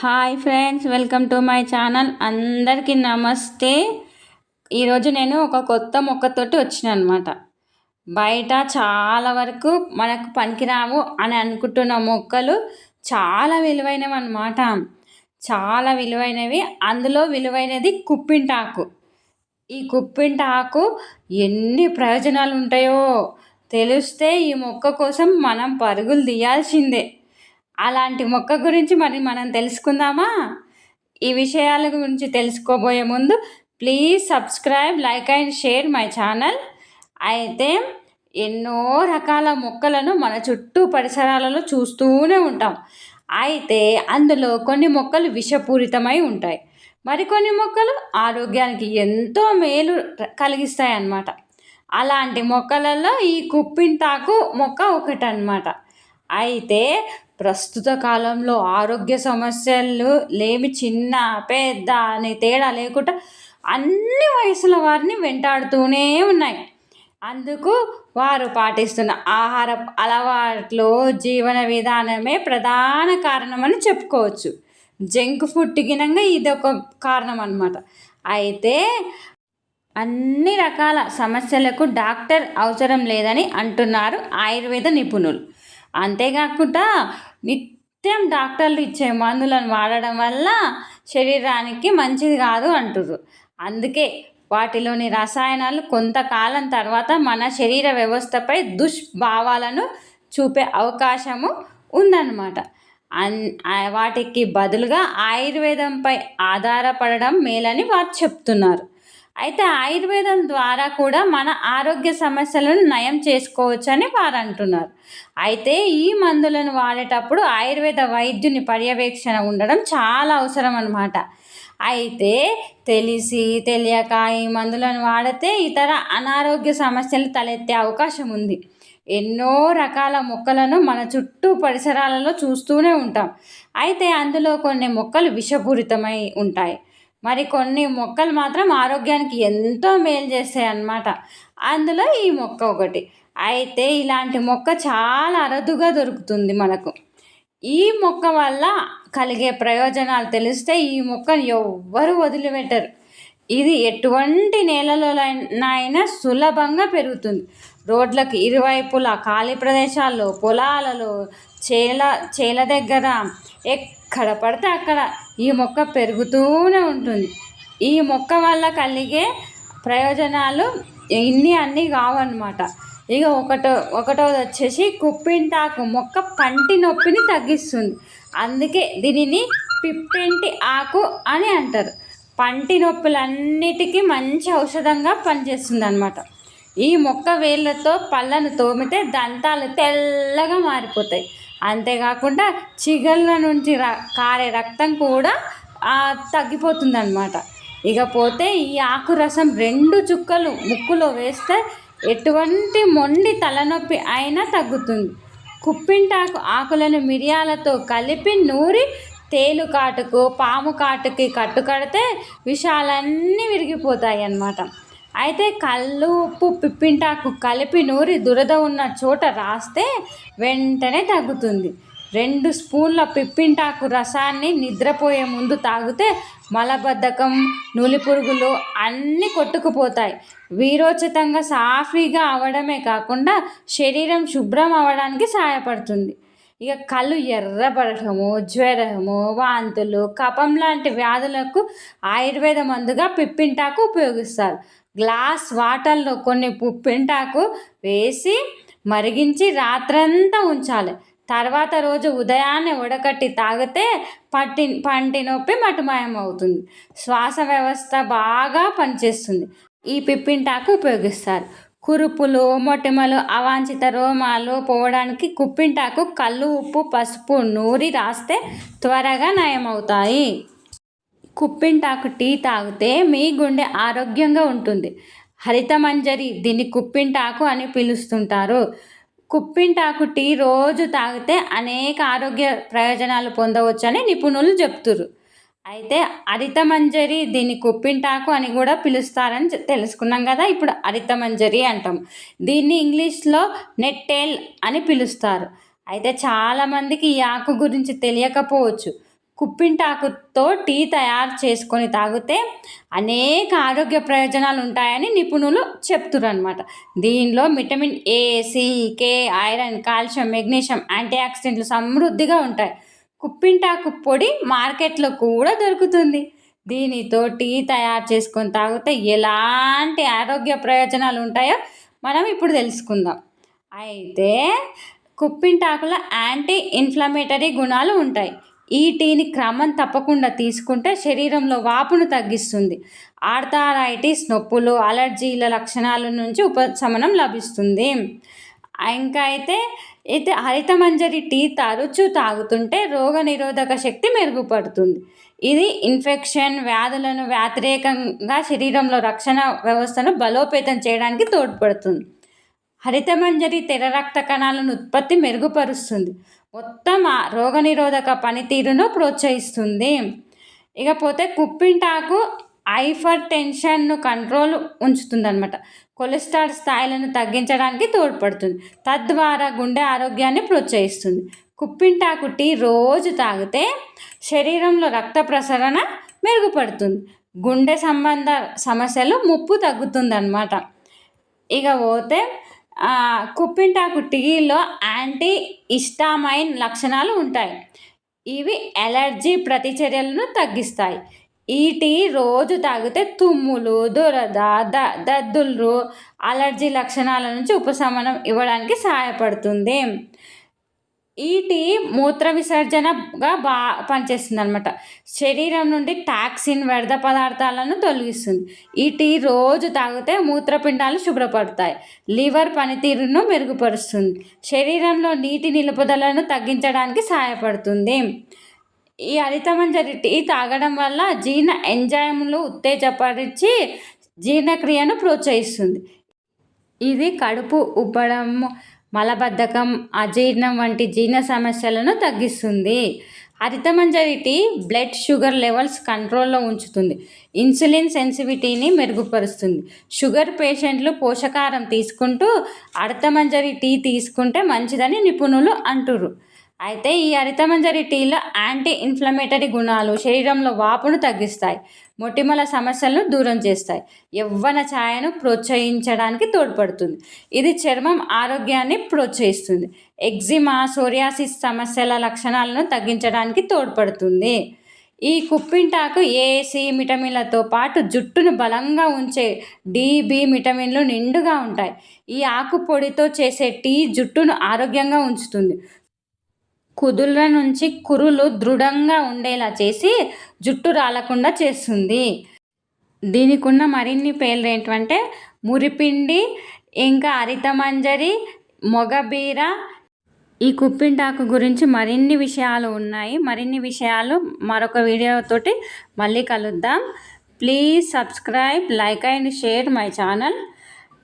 Hi friends, welcome to my channel. అందరికీ నమస్తే. ఈరోజు నేను ఒక కొత్త మొక్కతోటి వచ్చిన అనమాట. బయట చాలా వరకు మనకు పనికిరావు అని అనుకుంటున్న మొక్కలు చాలా విలువైనవి అన్నమాట. చాలా విలువైనవి. అందులో విలువైనది కుప్పింటాకు. ఈ కుప్పింటాకు ఎన్ని ప్రయోజనాలు ఉంటాయో తెలిస్తే ఈ మొక్క కోసం మనం పరుగులు తీయాల్సిందే. అలాంటి మొక్క గురించి మరి మనం తెలుసుకుందామా? ఈ విషయాల గురించి తెలుసుకోబోయే ముందు please subscribe, like and share my channel. అయితే ఎన్నో రకాల మొక్కలను మన చుట్టూ పరిసరాలలో చూస్తూనే ఉంటాం. అయితే అందులో కొన్ని మొక్కలు విషపూరితమై ఉంటాయి, మరికొన్ని మొక్కలు ఆరోగ్యానికి ఎంతో మేలు కలిగిస్తాయి అన్నమాట. అలాంటి మొక్కలలో ఈ కుప్పింటాకు మొక్క ఒకటన్నమాట. అయితే ప్రస్తుత కాలంలో ఆరోగ్య సమస్యలు లేమి చిన్న పెద్ద అని తేడా లేకుండా అన్ని వయసుల వారిని వెంటాడుతూనే ఉన్నాయి. అందుకు వారు పాటిస్తున్న ఆహార అలవాట్లు, జీవన విధానమే ప్రధాన కారణమని చెప్పుకోవచ్చు. జంక్ ఫుడ్ గినంగా ఇది ఒక కారణం అన్నమాట. అయితే అన్ని రకాల సమస్యలకు డాక్టర్ అవసరం లేదని అంటున్నారు ఆయుర్వేద నిపుణులు. అంతేకాకుండా నిత్యం డాక్టర్లు ఇచ్చే మందులను వాడడం వల్ల శరీరానికి మంచిది కాదు అంటుర్రు. అందుకే వాటిలోని రసాయనాలు కొంతకాలం తర్వాత మన శరీర వ్యవస్థపై దుష్భావాలను చూపే అవకాశము ఉందన్నమాట. వాటికి బదులుగా ఆయుర్వేదంపై ఆధారపడడం మేలని వారు చెప్తున్నారు. అయితే ఆయుర్వేదం ద్వారా కూడా మన ఆరోగ్య సమస్యలను నయం చేసుకోవచ్చని వారు అంటున్నారు. అయితే ఈ మందులను వాడేటప్పుడు ఆయుర్వేద వైద్యుని పర్యవేక్షణ ఉండడం చాలా అవసరం అన్నమాట. అయితే తెలిసి తెలియక ఈ మందులను వాడితే ఇతర అనారోగ్య సమస్యలు తలెత్తే అవకాశం ఉంది. ఎన్నో రకాల మొక్కలను మన చుట్టూ పరిసరాలలో చూస్తూనే ఉంటాం. అయితే అందులో కొన్ని మొక్కలు విషపూరితమై ఉంటాయి, మరి కొన్ని మొక్కలు మాత్రం ఆరోగ్యానికి ఎంతో మేలు చేస్తాయి అన్నమాట. అందులో ఈ మొక్క ఒకటి. అయితే ఇలాంటి మొక్క చాలా అరుదుగా దొరుకుతుంది మనకు. ఈ మొక్క వల్ల కలిగే ప్రయోజనాలు తెలిస్తే ఈ మొక్కను ఎవ్వరు వదిలిపెట్టరు. ఇది ఎటువంటి నేలలోనైనా సులభంగా పెరుగుతుంది. రోడ్లకు ఇరువైపులా, ఖాళీ ప్రదేశాల్లో, పొలాలలో, చేల దగ్గర ఎక్కడ పడితే అక్కడ ఈ మొక్క పెరుగుతూనే ఉంటుంది. ఈ మొక్క వల్ల కలిగే ప్రయోజనాలు అన్నీ కావన్నమాట. ఇక ఒకటోది వచ్చేసి కుప్పింటాకు మొక్క పంటి నొప్పిని తగ్గిస్తుంది. అందుకే దీనిని పిప్పింటి ఆకు అని అంటారు. పంటి నొప్పులన్నిటికీ మంచి ఔషధంగా పనిచేస్తుంది అన్నమాట. ఈ మొక్క వేళ్ళతో పళ్ళను తోమితే దంతాలు తెల్లగా మారిపోతాయి. అంతేకాకుండా చిగుళ్ళ నుంచి కారే రక్తం కూడా తగ్గిపోతుంది అన్నమాట. ఇకపోతే ఈ ఆకు రసం 2 చుక్కలు ముక్కులో వేస్తే ఎటువంటి మొండి తలనొప్పి అయినా తగ్గుతుంది. కుప్పింటాకు ఆకులను మిరియాలతో కలిపి నూరి తేలు కాటుకు, పాము కాటుకి కట్టుకడితే విషాలన్నీ విరిగిపోతాయి అన్నమాట. అయితే కళ్ళు ఉప్పు పిప్పింటాకు కలిపి నూరి దురద ఉన్న చోట రాస్తే వెంటనే తగ్గుతుంది. 2 స్పూన్ల పిప్పింటాకు రసాన్ని నిద్రపోయే ముందు తాగితే మలబద్ధకం, నులిపురుగులు అన్నీ కొట్టుకుపోతాయి. వీరోచితంగా సాఫీగా అవడమే కాకుండా శరీరం శుభ్రం అవ్వడానికి సహాయపడుతుంది. ఇక కళ్ళు ఎర్రబడటము, జ్వరము, వాంతులు, కఫం లాంటి వ్యాధులకు ఆయుర్వేద మందుగా పిప్పింటాకు ఉపయోగిస్తారు. గ్లాస్ వాటర్లో కొన్ని పిప్పింటాకు వేసి మరిగించి రాత్రంతా ఉంచాలి. తర్వాత రోజు ఉదయాన్నే వడకట్టి తాగితే పంటి నొప్పి మటుమాయం అవుతుంది. శ్వాస వ్యవస్థ బాగా పనిచేస్తుంది. ఈ పిప్పింటాకు ఉపయోగిస్తారు. కురుపులు, మొటిమలు, అవాంఛిత రోమాలు పోవడానికి కుప్పింటాకు కళ్ళు ఉప్పు, పసుపు నూరి రాస్తే త్వరగా నయమవుతాయి. కుప్పింటాకు టీ తాగితే మీ గుండె ఆరోగ్యంగా ఉంటుంది. హరితమంజరి దీన్ని కుప్పింటాకు అని పిలుస్తుంటారు. కుప్పింటాకు టీ రోజు తాగితే అనేక ఆరోగ్య ప్రయోజనాలు పొందవచ్చని నిపుణులు చెప్తున్నారు. అయితే హరితమంజరి దీన్ని కుప్పింటాకు అని కూడా పిలుస్తారని తెలుసుకున్నాం కదా. ఇప్పుడు హరితమంజరి అంటాం. దీన్ని ఇంగ్లీష్లో నెట్టేల్ అని పిలుస్తారు. అయితే చాలామందికి ఈ ఆకు గురించి తెలియకపోవచ్చు. కుప్పింటాకుతో టీ తయారు చేసుకొని తాగితే అనేక ఆరోగ్య ప్రయోజనాలు ఉంటాయని నిపుణులు చెప్తున్నారు అనమాట. దీనిలో vitamin A, C, K, iron, calcium, magnesium, anti ఆక్సిడెంట్లు సమృద్ధిగా ఉంటాయి. కుప్పింటాకు పొడి మార్కెట్లో కూడా దొరుకుతుంది. దీనితో టీ తయారు చేసుకొని తాగితే ఎలాంటి ఆరోగ్య ప్రయోజనాలు ఉంటాయో మనం ఇప్పుడు తెలుసుకుందాం. అయితే కుప్పింటాకుల యాంటీ ఇన్ఫ్లమేటరీ గుణాలు ఉంటాయి. ఈ టీని క్రమం తప్పకుండా తీసుకుంటే శరీరంలో వాపును తగ్గిస్తుంది. ఆర్థరైటిస్, నొప్పులు, అలర్జీల లక్షణాల నుంచి ఉపశమనం లభిస్తుంది. ఇంకా అయితే హరితమంజరి టీ తరచూ తాగుతుంటే రోగనిరోధక శక్తి మెరుగుపడుతుంది. ఇది ఇన్ఫెక్షన్, వ్యాధులను వ్యతిరేకంగా శరీరంలో రక్షణ వ్యవస్థను బలోపేతం చేయడానికి తోడ్పడుతుంది. హరితమంజరి తెర రక్త కణాలను ఉత్పత్తి మెరుగుపరుస్తుంది. మొత్తం రోగనిరోధక పనితీరును ప్రోత్సహిస్తుంది. ఇకపోతే కుప్పింటాకు హైపర్ టెన్షన్ను కంట్రోల్ ఉంచుతుందన్నమాట. కొలెస్ట్రాల్ స్థాయిలను తగ్గించడానికి తోడ్పడుతుంది. తద్వారా గుండె ఆరోగ్యాన్ని ప్రోత్సహిస్తుంది. కుప్పింటాకు టీ రోజు తాగితే శరీరంలో రక్త ప్రసరణ మెరుగుపడుతుంది. గుండె సంబంధ సమస్యలు ముప్పు తగ్గుతుందన్నమాట. ఇక పోతే కుప్పింటాకు టీలో యాంటీ హిస్టామైన్ లక్షణాలు ఉంటాయి. ఇవి అలర్జీ ప్రతిచర్యలను తగ్గిస్తాయి. ఈ టీ రోజు తాగితే తుమ్ములు, దురద, దద్దులు, అలర్జీ లక్షణాల నుంచి ఉపశమనం ఇవ్వడానికి సహాయపడుతుంది. ఈ టీ మూత్ర విసర్జనగా పనిచేస్తుంది అనమాట. శరీరం నుండి టాక్సిన్, వ్యర్థ పదార్థాలను తొలగిస్తుంది. ఈ టీ రోజు తాగితే మూత్రపిండాలు శుభ్రపడతాయి. లివర్ పనితీరును మెరుగుపరుస్తుంది. శరీరంలో నీటి నిలుపుదలను తగ్గించడానికి సహాయపడుతుంది. ఈ హరితమంజరి టీ తాగడం వల్ల జీర్ణ ఎంజైములు ఉత్తేజపరిచి జీర్ణక్రియను ప్రోత్సహిస్తుంది. ఇది కడుపు ఉబ్బడం, మలబద్ధకం, అజీర్ణం వంటి జీర్ణ సమస్యలను తగ్గిస్తుంది. హరితమంజరి టీ బ్లడ్ షుగర్ లెవెల్స్ కంట్రోల్లో ఉంచుతుంది. ఇన్సులిన్ సెన్సిటివిటీని మెరుగుపరుస్తుంది. షుగర్ పేషెంట్లు పోషకాహారం తీసుకుంటూ హరితమంజరి టీ తీసుకుంటే మంచిదని నిపుణులు అంటున్నారు. అయితే ఈ హరితమంజరి టీలో యాంటీ ఇన్ఫ్లమేటరీ గుణాలు శరీరంలో వాపును తగ్గిస్తాయి. మొటిమల సమస్యలను దూరం చేస్తాయి. యవ్వన ఛాయను ప్రోత్సహించడానికి తోడ్పడుతుంది. ఇది చర్మం ఆరోగ్యాన్ని ప్రోత్సహిస్తుంది. ఎగ్జిమా, సోరియాసిస్ సమస్యల లక్షణాలను తగ్గించడానికి తోడ్పడుతుంది. ఈ కుప్పింటాకు ఏ, సి విటమిన్లతో పాటు జుట్టును బలంగా ఉంచే డి, బి విటమిన్లు నిండుగా ఉంటాయి. ఈ ఆకు పొడితో చేసే టీ జుట్టును ఆరోగ్యంగా ఉంచుతుంది. కుదుళ్ళ నుంచి కురులు దృఢంగా ఉండేలా చేసి జుట్టు రాలకుండా చేస్తుంది. దీనికి ఉన్న మరిన్ని పేర్లు ఏంటంటే మురిపిండి, ఇంకా హరితమంజరి, మొగబీర. ఈ కుప్పింటాకు గురించి మరిన్ని విషయాలు ఉన్నాయి. మరిన్ని విషయాలు మరొక వీడియోతోటి మళ్ళీ కలుద్దాం. Please subscribe, like and share my channel.